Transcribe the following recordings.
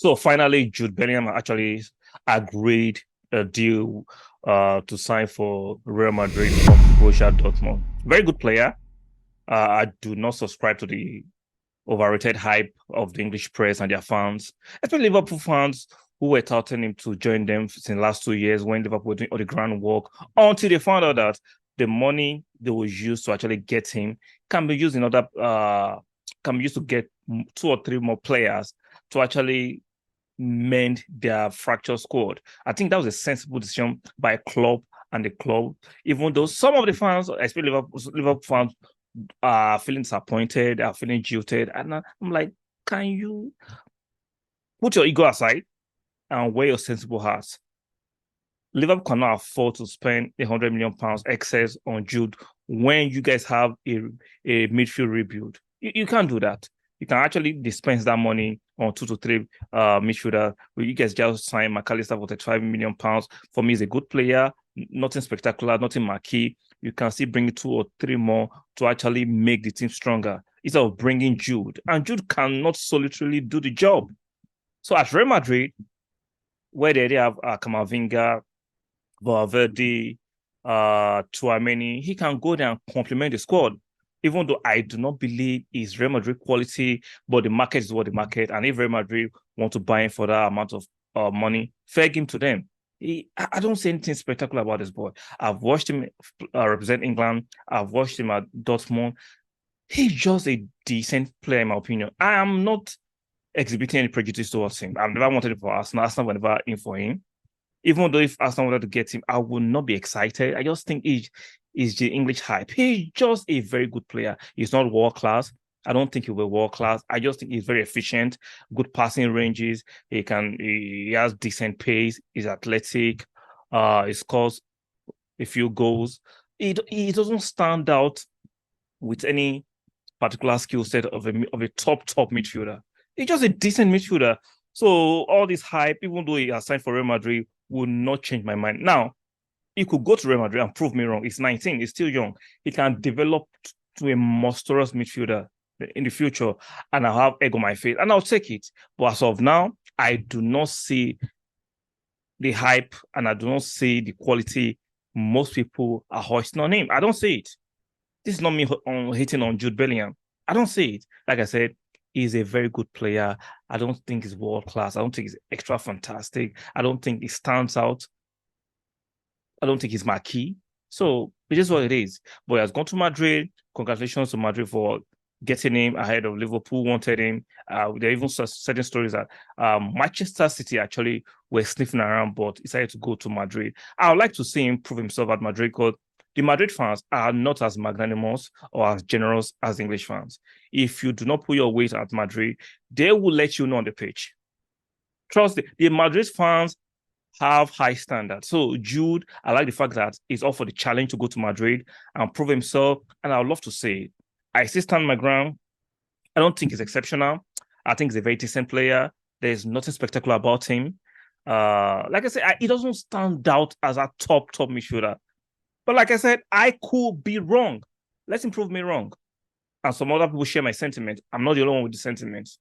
So finally, Jude Bellingham actually agreed a deal to sign for Real Madrid from Borussia Dortmund. Very good player. I do not subscribe to the overrated hype of the English press and their fans, especially Liverpool fans who were touting him to join them since the last 2 years when Liverpool were doing all the groundwork until they found out that the money they will use to actually get him can be used in other can be used to get two or three more players to actually mend their fractured squad. I think that was a sensible decision by club and the club, even though some of the fans, especially Liverpool fans, are feeling disappointed, are feeling jilted. And I'm like, can you put your ego aside and wear your sensible heart? Liverpool cannot afford to spend £100 million excess on Jude when you guys have a midfield rebuild. You can't do that. You can actually dispense that money on 2 to 3 midfielder. You guys just signed McAllister for £35 million. For me, he's a good player, nothing spectacular, nothing marquee. You can still bring 2 or 3 more to actually make the team stronger instead of bringing Jude. And Jude cannot solitarily do the job. So at Real Madrid, where they have Camavinga, Valverde, Tchouameni, he can go there and complement the squad. Even though I do not believe is Real Madrid quality, but the market is what the market. And if Real Madrid want to buy him for that amount of money, fair game to them. I don't see anything spectacular about this boy. I've watched him represent England. I've watched him at Dortmund. He's just a decent player, in my opinion. I am not exhibiting any prejudice towards him. I've never wanted it for Arsenal. Arsenal were never in for him. Even though if Arsenal wanted to get him, I would not be excited. I just think he's the English hype. He's just a very good player. He's not world class. I don't think he'll be world class. I just think he's very efficient, good passing ranges. He has decent pace. He's athletic. He scores a few goals. He doesn't stand out with any particular skill set of a top midfielder. He's just a decent midfielder. So all this hype, even though he has signed for Real Madrid, will not change my mind. Now, he could go to Real Madrid and prove me wrong. He's 19, he's still young. He can develop to a monstrous midfielder in the future, and I'll have egg on my face, and I'll take it. But as of now, I do not see the hype, and I do not see the quality most people are hoisting on him. I don't see it. This is not me hitting on Jude Bellingham. I don't see it. Like I said, he's a very good player. I don't think he's world class. I don't think he's extra fantastic. I don't think he stands out. I don't think he's marquee. So it is what it is. But he has gone to Madrid. Congratulations to Madrid for getting him ahead of Liverpool wanted him. There are even certain stories that Manchester City actually were sniffing around, but decided to go to Madrid. I would like to see him prove himself at Madrid because the Madrid fans are not as magnanimous or as generous as English fans. If you do not put your weight at Madrid, they will let you know on the pitch. Trust the Madrid fans have high standards. So Jude, I like the fact that he's up for the challenge to go to Madrid and prove himself, and I would love to say it. I still stand my ground. I don't think he's exceptional. I think he's a very decent player. There's nothing spectacular about him. Like I said, he doesn't stand out as a top midfielder. But like I said, I could be wrong. Let him prove me wrong. And some other people share my sentiment. I'm not the only one with the sentiments.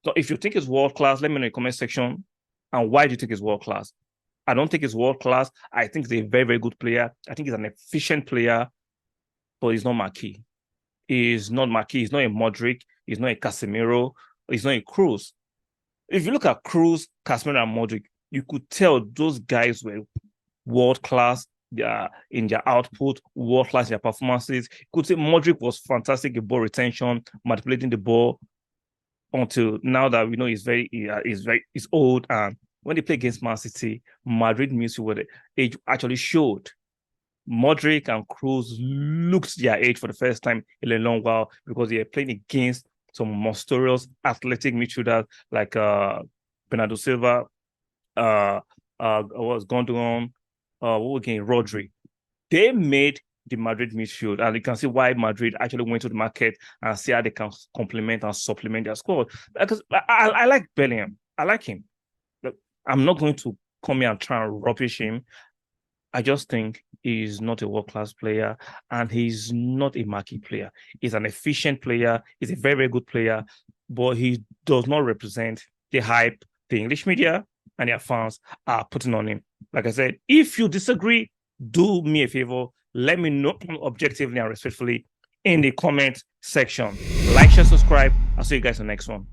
So if you think it's world class, let me know in the comment section. And why do you think it's world class? I don't think it's world class. I think he's a very, very good player. I think he's an efficient player, but he's not marquee. He's not marquee. He's not a Modric. He's not a Casemiro. He's not a Cruz. If you look at Cruz, Casemiro, and Modric, you could tell those guys were world class in their output, world class in their performances. You could say Modric was fantastic in ball retention, manipulating the ball until now that we know he's old. And when they play against Man City, Madrid music where the age actually showed. Modric and Cruz looked their age for the first time in a long while because they are playing against some monstrous athletic midfielders like Bernardo Silva, was Gondon, Rodri. They made the Madrid midfield, and you can see why Madrid actually went to the market and see how they can complement and supplement their squad. Because I like Bellingham. I like him. I'm not going to come here and try and rubbish him. I just think he's not a world-class player and he's not a marquee player. He's an efficient player. He's a very, very good player, but he does not represent the hype the English media and their fans are putting on him. Like I said, if you disagree, do me a favor. Let me know objectively and respectfully in the comment section. Like, share, subscribe. I'll see you guys in the next one.